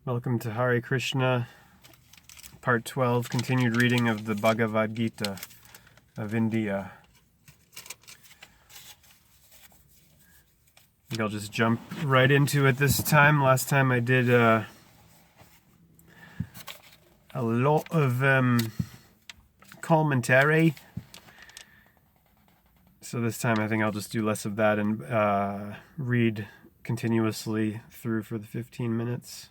Welcome to Hare Krishna, Part 12, continued reading of the BHAGAVAD GITA of India. I think I'll just jump right into it this time. Last time I did a lot of commentary. So this time I think I'll just do less of that and read continuously through for the 15 minutes.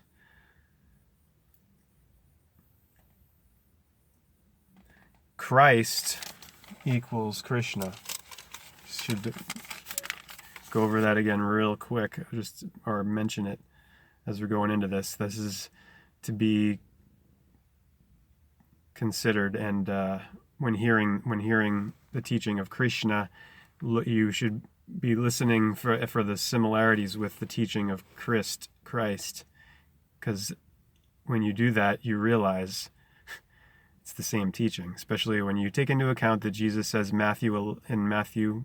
Christ equals Krishna. Should go over that again real quick, or mention it as we're going into this. This is to be considered, and when hearing the teaching of Krishna, you should be listening for the similarities with the teaching of Christ, because when you do that, you realize it's the same teaching, especially when you take into account that Jesus says in Matthew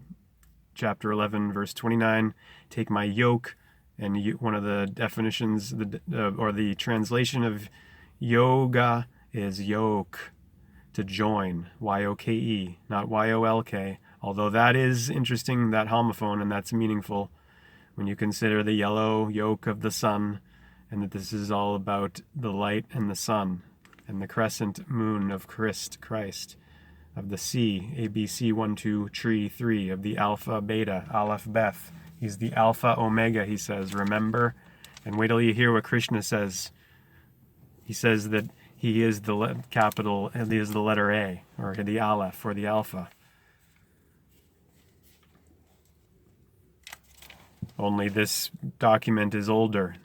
chapter 11, verse 29, take my yoke, and one of the definitions, or the translation of yoga is yoke, to join, Y-O-K-E, not Y-O-L-K, although that is interesting, that homophone, and that's meaningful when you consider the yellow yoke of the sun, and that this is all about the light and the sun, and the crescent moon of Christ, of the C, ABC 1, 2, tree 3, of the alpha, beta, aleph, beth. He's the alpha, omega, he says, remember? And wait till you hear what Krishna says. He says that he is the capital, and he is the letter A, or the aleph, or the alpha. Only this document is older.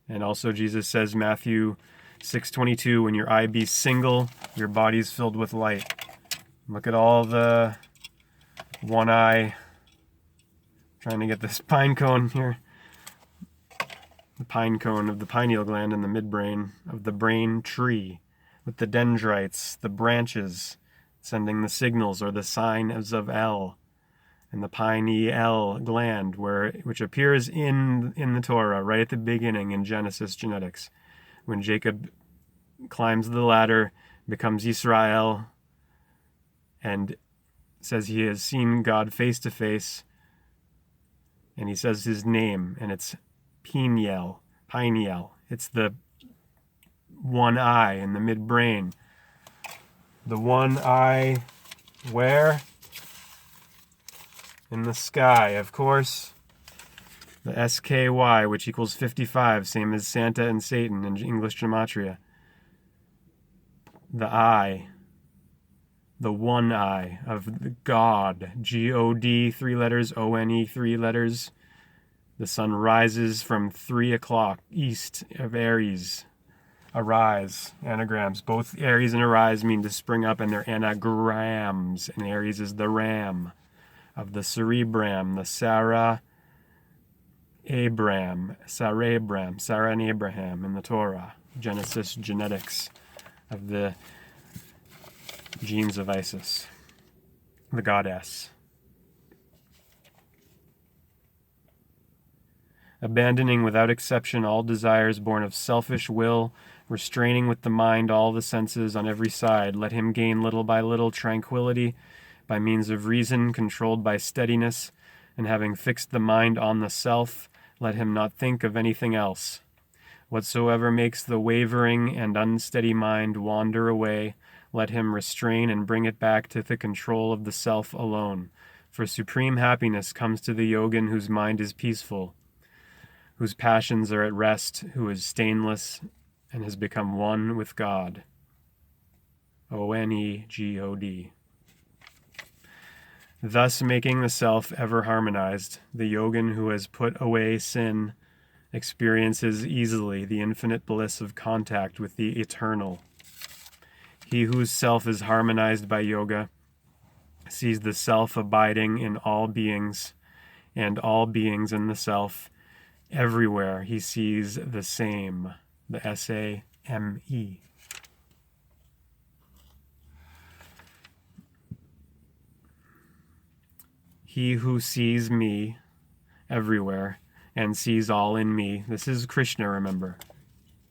And also Jesus says, Matthew 6:22, when your eye be single, your body's filled with light. Look at all the one eye. Trying to get this pine cone here. The pine cone of the pineal gland in the midbrain of the brain tree, with the dendrites, the branches, sending the signals or the signs of L. And the pineal gland, which appears in the Torah right at the beginning in Genesis genetics, when Jacob climbs the ladder, becomes Israel, and says he has seen God face to face, and he says his name, and it's pineal. It's the one eye in the midbrain. The one eye where? In the sky, of course. The SKY, which equals 55, same as Santa and Satan in English gematria. The eye, the one eye of God, G-O-D, 3 letters, O-N-E, 3 letters. The sun rises from 3 o'clock east of Aries. Arise, anagrams. Both Aries and Arise mean to spring up, and they're anagrams. And Aries is the ram of the cerebram, the Sarah and Abraham in the Torah, Genesis genetics of the genes of Isis, the goddess. Abandoning without exception all desires born of selfish will, restraining with the mind all the senses on every side, let him gain little by little tranquility, by means of reason, controlled by steadiness, and having fixed the mind on the self, let him not think of anything else. Whatsoever makes the wavering and unsteady mind wander away, let him restrain and bring it back to the control of the self alone. For supreme happiness comes to the yogin whose mind is peaceful, whose passions are at rest, who is stainless, and has become one with God. O-N-E-G-O-D. Thus making the self ever harmonized, the yogin who has put away sin experiences easily the infinite bliss of contact with the eternal. He whose self is harmonized by yoga sees the self abiding in all beings, and all beings in the self. Everywhere he sees the same, the S-A-M-E. He who sees me everywhere and sees all in me. This is Krishna, remember,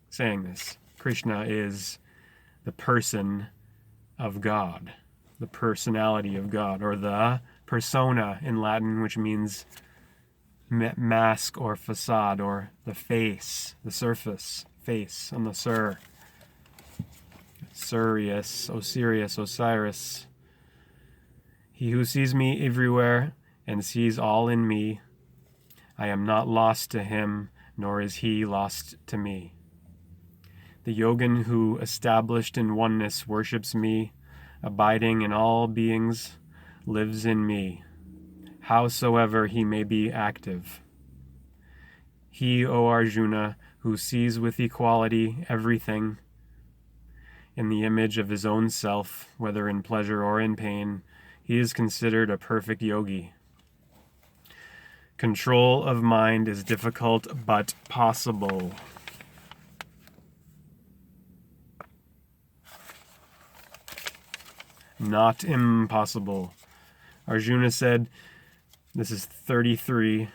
saying this. Krishna is the person of God, the personality of God, or the persona in Latin, which means mask or facade, or the face, the surface, face on the Sur. Sirius, Osiris. He who sees me everywhere and sees all in me, I am not lost to him, nor is he lost to me. The yogin who, established in oneness, worships me, abiding in all beings, lives in me, howsoever he may be active. He, O Arjuna, who sees with equality everything in the image of his own self, whether in pleasure or in pain, he is considered a perfect yogi. Control of mind is difficult but possible. Not impossible. Arjuna said, this is 33,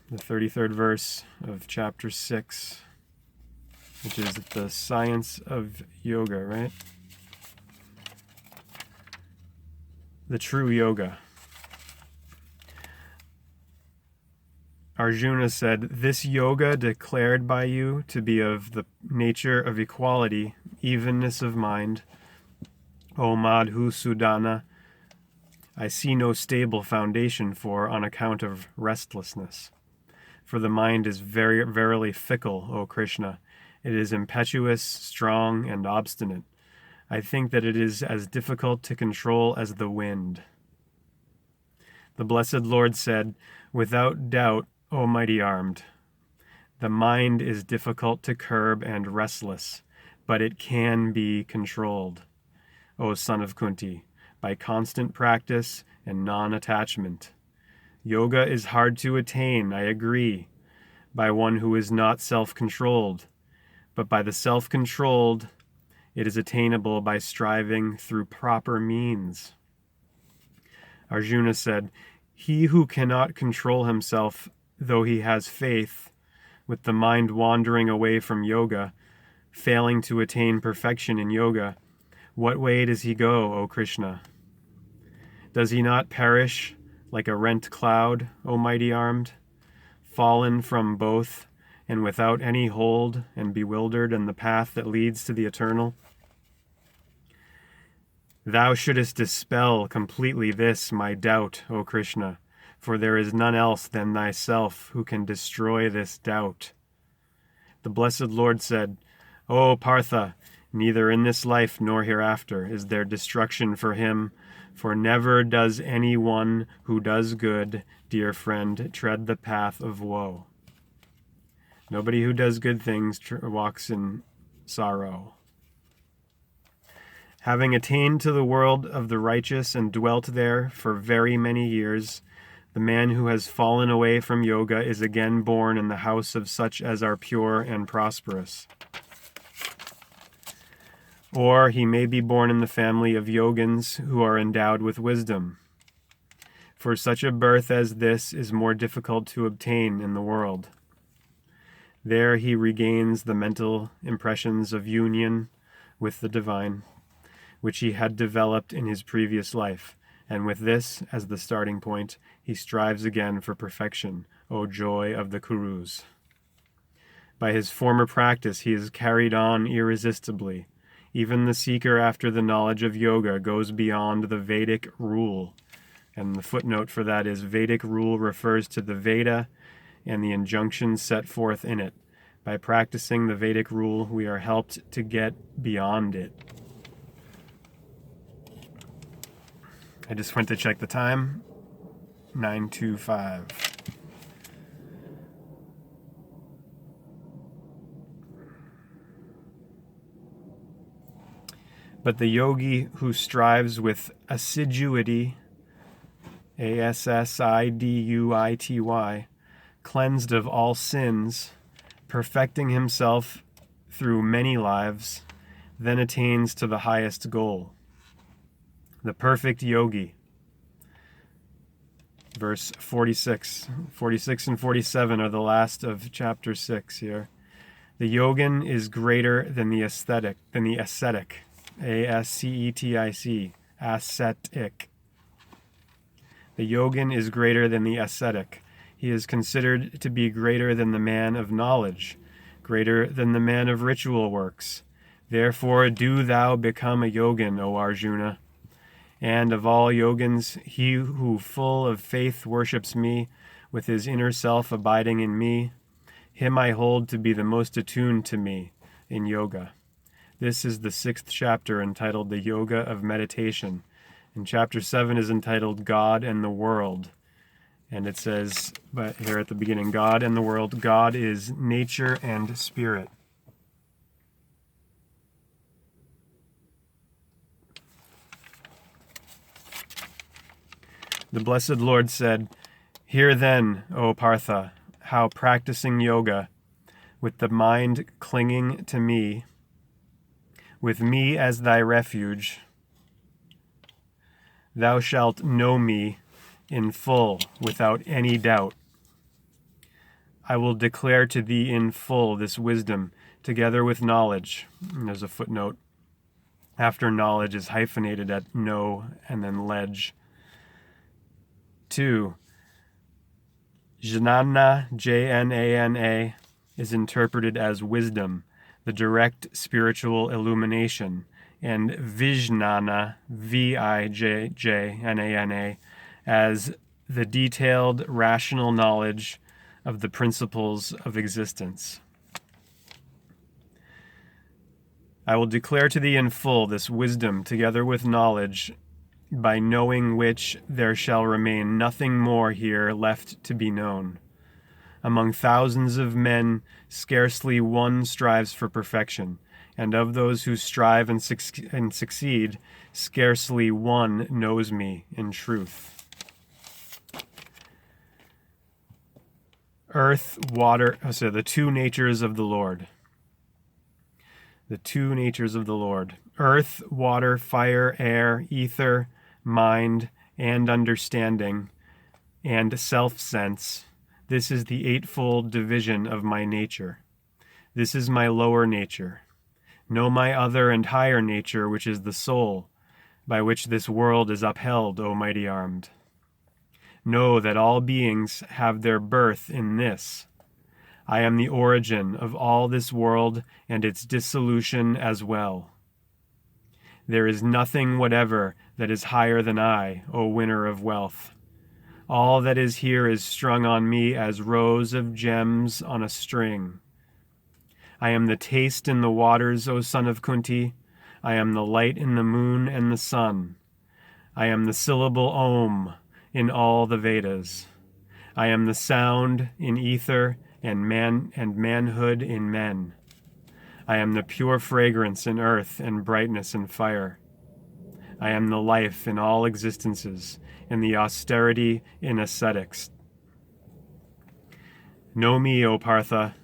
the 33rd verse of chapter 6, which is the science of yoga, right? The true yoga. Arjuna said, this yoga declared by you to be of the nature of equality, evenness of mind, O Madhusudana, I see no stable foundation for on account of restlessness. For the mind is verily fickle, O Krishna. It is impetuous, strong, and obstinate. I think that it is as difficult to control as the wind. The blessed Lord said, without doubt, O mighty armed, the mind is difficult to curb and restless, but it can be controlled, O son of Kunti, by constant practice and non-attachment. Yoga is hard to attain, I agree, by one who is not self-controlled, but by the self-controlled, it is attainable by striving through proper means. Arjuna said, he who cannot control himself, though he has faith, with the mind wandering away from yoga, failing to attain perfection in yoga, what way does he go, O Krishna? Does he not perish like a rent cloud, O mighty armed, fallen from both and without any hold and bewildered in the path that leads to the eternal? Thou shouldest dispel completely this my doubt, O Krishna, for there is none else than thyself who can destroy this doubt. The blessed Lord said, O Partha, neither in this life nor hereafter is there destruction for him, for never does any one who does good, dear friend, tread the path of woe. Nobody who does good things walks in sorrow. Having attained to the world of the righteous and dwelt there for very many years, the man who has fallen away from yoga is again born in the house of such as are pure and prosperous. Or he may be born in the family of yogins who are endowed with wisdom. For such a birth as this is more difficult to obtain in the world. There he regains the mental impressions of union with the divine, which he had developed in his previous life, and with this as the starting point, he strives again for perfection, O joy of the Kurus. By his former practice he is carried on irresistibly. Even the seeker after the knowledge of yoga goes beyond the Vedic rule. And the footnote for that is Vedic rule refers to the Veda and the injunctions set forth in it. By practicing the Vedic rule, we are helped to get beyond it. I just went to check the time. 9:25. But the yogi who strives with assiduity, assiduity, cleansed of all sins, perfecting himself through many lives, then attains to the highest goal. The perfect yogi. verse 46. 46 and 47 are the last of chapter 6 here. The yogin is greater than the ascetic, A-S-C-E-T-I-C, ascetic. The yogin is greater than the ascetic. He is considered to be greater than the man of knowledge, greater than the man of ritual works. Therefore do thou become a yogin, O Arjuna. And of all yogins, he who full of faith worships me, with his inner self abiding in me, him I hold to be the most attuned to me in yoga. This is the 6th chapter, entitled The Yoga of Meditation. And chapter 7 is entitled God and the World. And it says, but here at the beginning, God and the world, God is nature and spirit. The Blessed Lord said, Hear then, O Partha, how practicing yoga, with the mind clinging to me, with me as thy refuge, thou shalt know me in full, without any doubt. I will declare to thee in full this wisdom, together with knowledge. And there's a footnote. After knowledge is hyphenated at know and then ledge. 2. Jnana, J-N-A-N-A, is interpreted as wisdom, the direct spiritual illumination, and Vijnana, V-I-J-J-N-A-N-A, as the detailed rational knowledge of the principles of existence. I will declare to thee in full this wisdom together with knowledge, by knowing which there shall remain nothing more here left to be known. Among thousands of men, scarcely one strives for perfection, and of those who strive and succeed, scarcely one knows me in truth. Earth, water, so the two natures of the Lord. The two natures of the Lord. Earth, water, fire, air, ether, mind, and understanding, and self-sense. This is the eightfold division of my nature. This is my lower nature. Know my other and higher nature, which is the soul, by which this world is upheld, O mighty armed. Know that all beings have their birth in this. I am the origin of all this world and its dissolution as well. There is nothing whatever that is higher than I, O winner of wealth. All that is here is strung on me as rows of gems on a string. I am the taste in the waters, O son of Kunti. I am the light in the moon and the sun. I am the syllable Om in all the Vedas. I am the sound in ether and manhood in men. I am the pure fragrance in earth and brightness in fire. I am the life in all existences, and the austerity in ascetics. Know me, O Partha,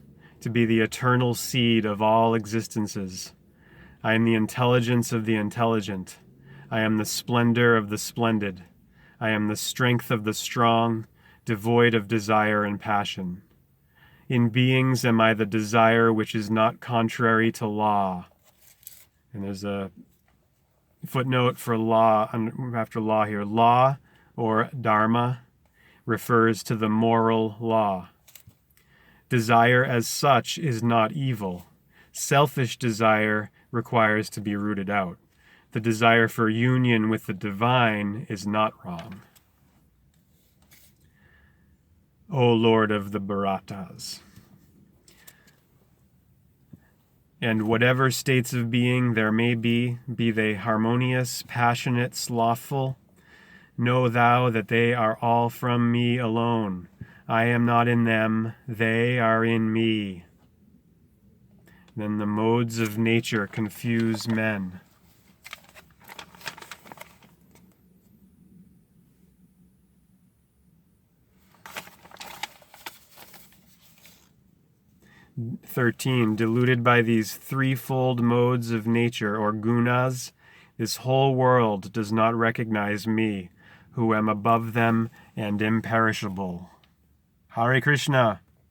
to be the eternal seed of all existences. I am the intelligence of the intelligent. I am the splendor of the splendid. I am the strength of the strong, devoid of desire and passion. In beings am I the desire which is not contrary to law. And there's a footnote for law after law here. Law, or dharma, refers to the moral law. Desire as such is not evil. Selfish desire requires to be rooted out. The desire for union with the divine is not wrong. O Lord of the Bharatas. And whatever states of being there may be they harmonious, passionate, slothful, know thou that they are all from me alone. I am not in them, they are in me. Then the modes of nature confuse men. (13) Deluded by these threefold modes of nature, or gunas, this whole world does not recognize me, who am above them and imperishable. Hare Krishna.